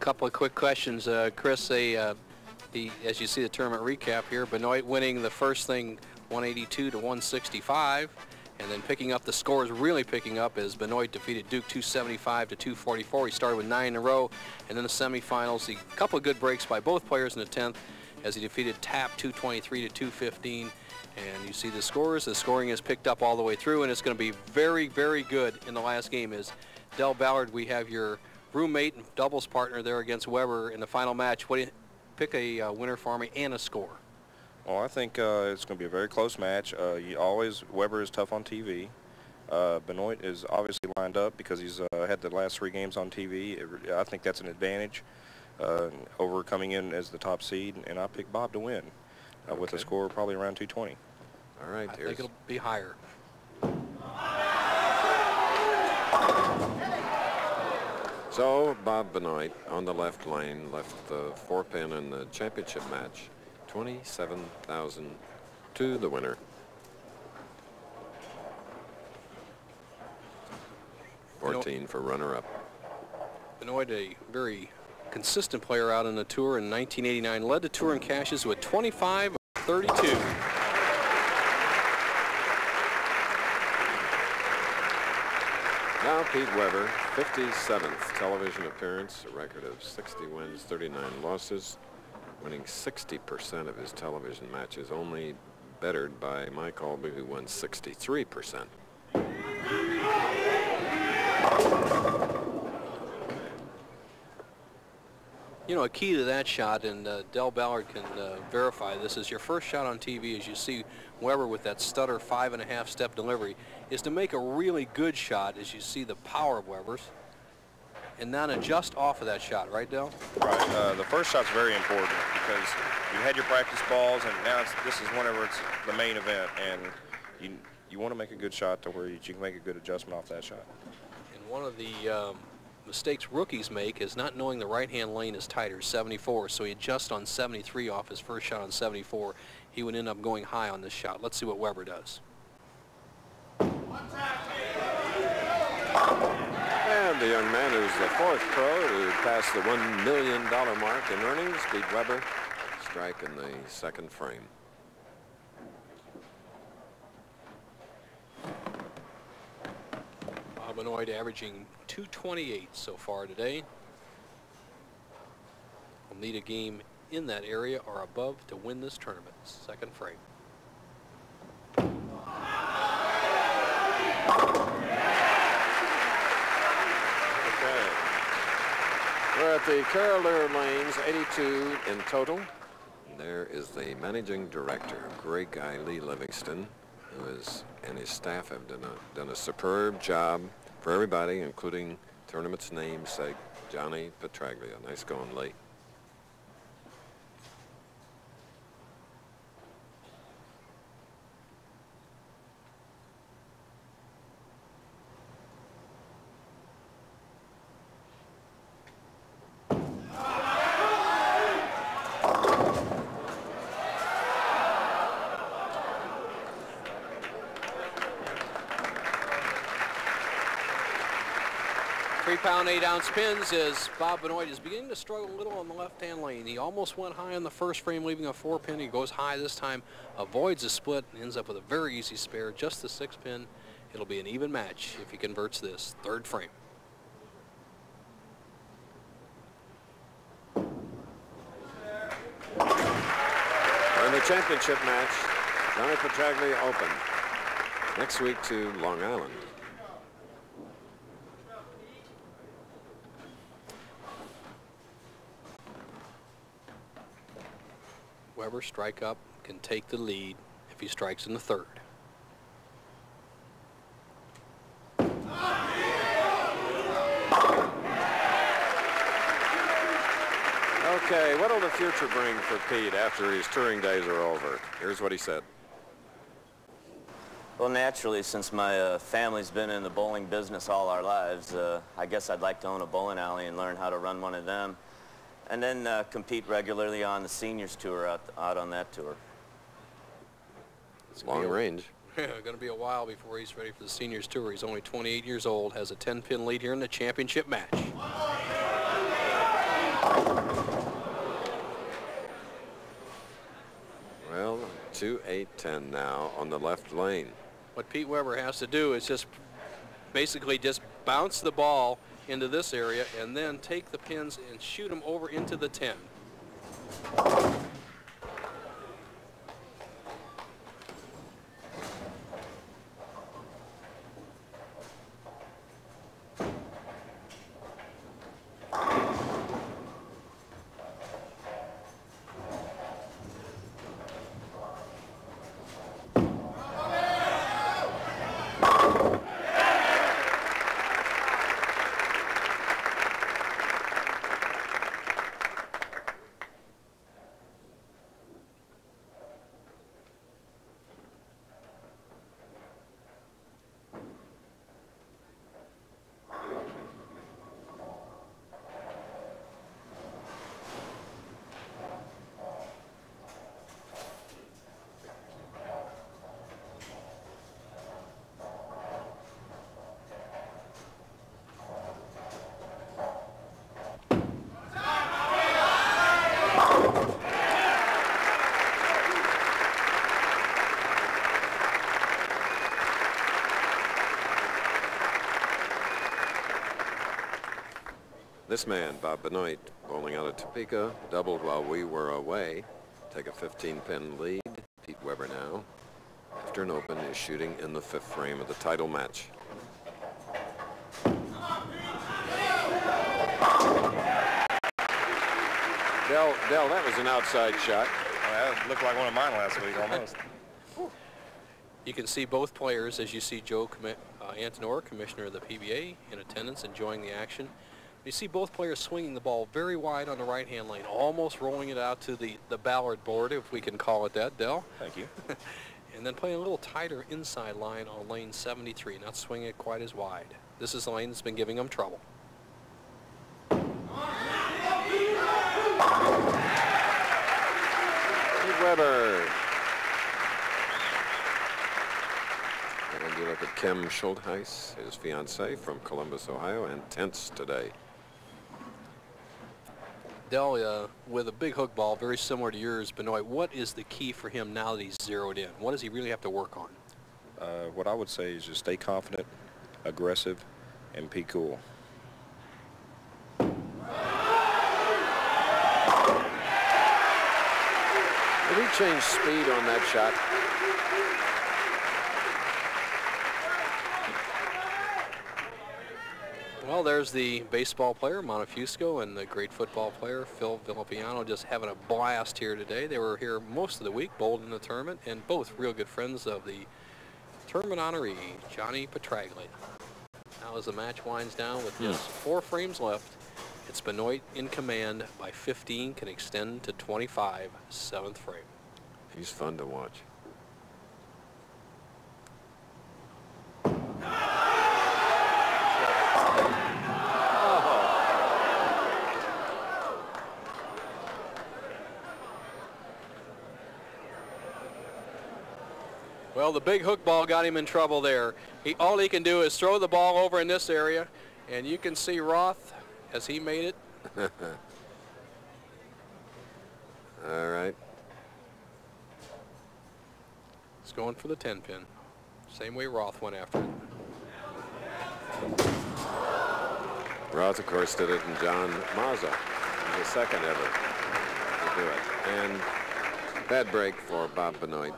Couple of quick questions, Chris. As you see the tournament recap here, Benoit winning the first thing 182 to 165, and then picking up the scores, really picking up as Benoit defeated Duke 275 to 244. He started with 9 in a row, and then the semifinals, a couple of good breaks by both players in the 10th as he defeated Tap 223 to 215. And you see the scores. The scoring is picked up all the way through, and it's going to be very, very good in the last game. As Del Ballard, we have your roommate and doubles partner there against Weber in the final match. What do you pick a winner for me and a score? Well, I think it's going to be a very close match. Weber is tough on TV. Benoit is obviously lined up because he's had the last 3 games on TV. I think that's an advantage over coming in as the top seed, and I pick Bob to win with a score probably around 220. All right, I think it'll be higher. So Bob Benoit on the left lane left the 4-pin in the championship match. 27,000 to the winner. $14 for runner-up. Benoit, a very consistent player out on the tour in 1989, led the tour in cashes with 25 of 32. Now Pete Weber, 57th television appearance, a record of 60 wins, 39 losses, winning 60% of his television matches, only bettered by Mike Albee, who won 63%. You know, a key to that shot, and Del Ballard can verify this, is your first shot on TV, as you see Weber with that stutter 5.5 step delivery, is to make a really good shot, as you see the power of Weber's, and not adjust off of that shot, right, Del? Right. The first shot's very important because you had your practice balls, and now this is whenever it's the main event, and you want to make a good shot to where you can make a good adjustment off that shot. And one of the mistakes rookies make is not knowing the right-hand lane is tighter, 74, so he adjusts on 73 off his first shot on 74. He would end up going high on this shot. Let's see what Weber does. And the young man who's the 4th pro to pass the $1 million mark in earnings, Pete Weber, strike in the 2nd frame. Benoit averaging 228 so far today. We'll need a game in that area or above to win this tournament. 2nd frame. Okay. We're at the Carolina lanes, 82 in total. There is the managing director, a great guy, Lee Livingston, and his staff have done a superb job for everybody, including tournament's namesake, Johnny Petraglia. Nice going, Lee. Pound 8-ounce pins as Bob Benoit is beginning to struggle a little on the left-hand lane. He almost went high on the first frame, leaving a 4-pin. He goes high this time, avoids a split, and ends up with a very easy spare, just the 6-pin. It'll be an even match if he converts this. 3rd frame. We're in the championship match, Johnny Petraglia Open. Next week to Long Island. Weber strike up, can take the lead if he strikes in the 3rd. Okay, what will the future bring for Pete after his touring days are over? Here's what he said. Well, naturally, since my family's been in the bowling business all our lives, I guess I'd like to own a bowling alley and learn how to run one of them. And then compete regularly on the seniors tour out on that tour. It's long range. Going to be a while before he's ready for the seniors tour. He's only 28 years old, has a 10-pin lead here in the championship match. Well, 2-8-10 now on the left lane. What Pete Weber has to do is just basically just bounce the ball into this area and then take the pins and shoot them over into the 10. This man, Bob Benoit, bowling out of Topeka, doubled while we were away. Take a 15-pin lead. Pete Weber now, after an open, is shooting in the 5th frame of the title match. Del, that was an outside shot. That looked like one of mine last week, almost. You can see both players, as you see Joe Antonor, commissioner of the PBA, in attendance, enjoying the action. You see both players swinging the ball very wide on the right-hand lane, almost rolling it out to the Ballard board, if we can call it that, Del. Thank you. And then playing a little tighter inside line on lane 73, not swinging it quite as wide. This is the lane that's been giving them trouble. Pete Weber. And you look at Kim Schultheis, his fiancée from Columbus, Ohio, and tense today. Del, with a big hook ball, very similar to yours, Benoit, what is the key for him now that he's zeroed in? What does he really have to work on? What I would say is just stay confident, aggressive, and be cool. Did he change speed on that shot? Well, there's the baseball player, Montefusco, and the great football player, Phil Villapiano, just having a blast here today. They were here most of the week, bowled in the tournament, and both real good friends of the tournament honoree, JUHNNY PETRAGLIA. Now as the match winds down with just 4 frames left, it's Benoit in command by 15, can extend to 25, 7th frame. He's fun to watch. Well, the big hook ball got him in trouble there. All he can do is throw the ball over in this area, and you can see Roth as he made it. All right. He's going for the 10-pin. Same way Roth went after it. Roth, of course, did it, and John Mazza, the second ever to do it. And bad break for Bob Benoit.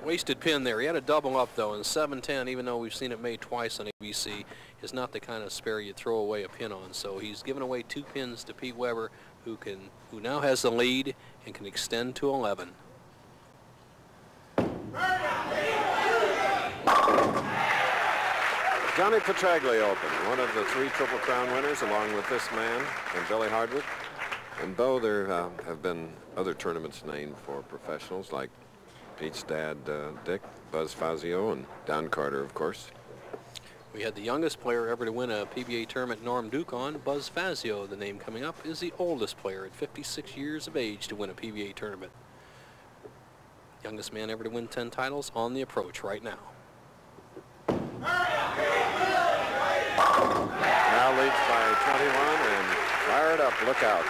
Wasted pin there. He had a double up, though, and 7-10, even though we've seen it made twice on ABC, is not the kind of spare you throw away a pin on. So he's given away 2 pins to Pete Weber, who now has the lead and can extend to 11. JUHNNY PETRAGLIA Open, one of the 3 Triple Crown winners, along with this man and Billy Hardwick. And Bo, there have been other tournaments named for professionals, like Pete's dad, Dick, Buzz Fazio, and Don Carter, of course. We had the youngest player ever to win a PBA tournament, Norm Ducon. Buzz Fazio, the name coming up, is the oldest player at 56 years of age to win a PBA tournament. Youngest man ever to win 10 titles on the approach right now. Now leads by 21 and fired up. Look out.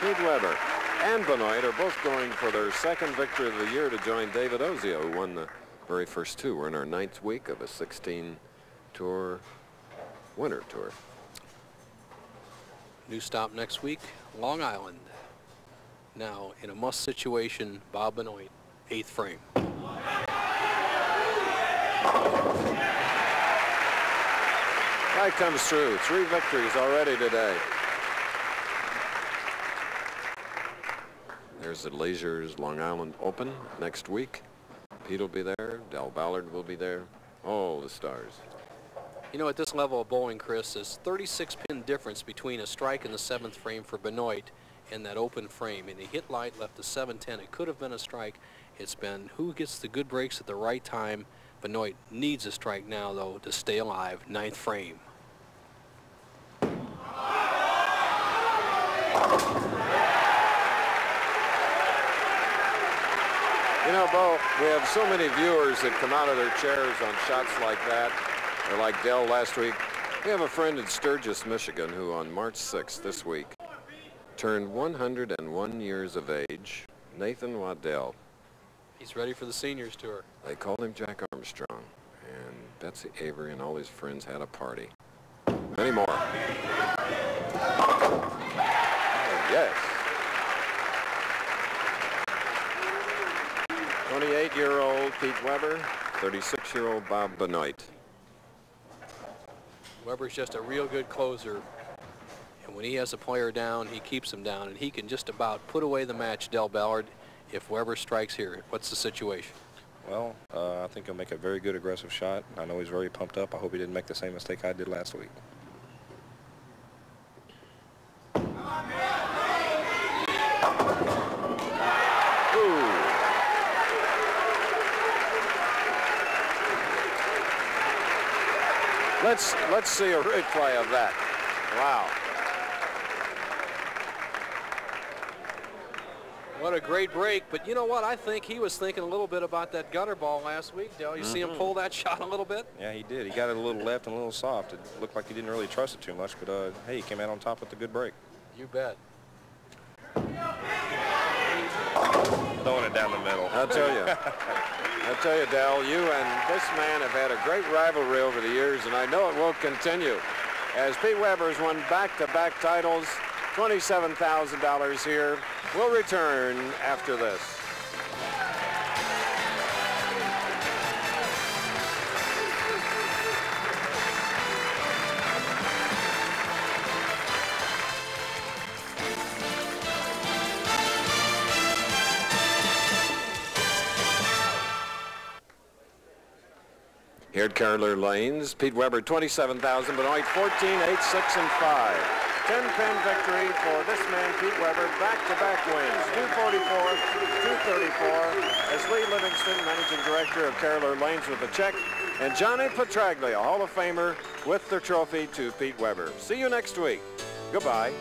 Pete Weber and Benoit are both going for their second victory of the year to join David Ozio, who won the very first two. We're in our 9th week of a 16-tour winter tour. New stop next week, Long Island. Now, in a must situation, Bob Benoit, 8th frame. That comes through. 3 victories already today. There's the Leisure's Long Island Open next week. Pete will be there. Del Ballard will be there. All the stars. You know, at this level of bowling, Chris, there's 36-pin difference between a strike in the 7th frame for Benoit and that open frame. And he hit light, left the 7-10. It could have been a strike. It's been who gets the good breaks at the right time. Benoit needs a strike now, though, to stay alive. 9th frame. You know, Bo, we have so many viewers that come out of their chairs on shots like that, or like Dell last week. We have a friend in Sturgis, Michigan, who on March 6th this week turned 101 years of age, Nathan Waddell. He's ready for the seniors tour. They called him Jack Armstrong, and Betsy Avery and all his friends had a party. Many more. Oh, yes. 28-year-old Pete Weber, 36-year-old Bob Benoit. Weber's just a real good closer, and when he has a player down, he keeps him down, and he can just about put away the match, Del Ballard, if Weber strikes here. What's the situation? Well, I think he'll make a very good aggressive shot. I know he's very pumped up. I hope he didn't make the same mistake I did last week. Let's see a replay of that. Wow. What a great break, but you know what? I think he was thinking a little bit about that gutter ball last week, Del. You see him pull that shot a little bit? Yeah, he did. He got it a little left and a little soft. It looked like he didn't really trust it too much, but hey, he came out on top with a good break. You bet. Throwing it down the middle. I'll tell you, Del, you and this man have had a great rivalry over the years, and I know it will continue. As Pete Weber's won back-to-back titles, $27,000 here. We'll return after this. Here at Carolina Lanes, Pete Weber 27,000, Benoit 14, 8, 6, and 5. 10-pin victory for this man, Pete Weber. Back-to-back wins, 244, 234. As Lee Livingston, managing director of Carolina Lanes, with the check, and JUHNNY Petraglia, Hall of Famer, with the trophy to Pete Weber. See you next week. Goodbye.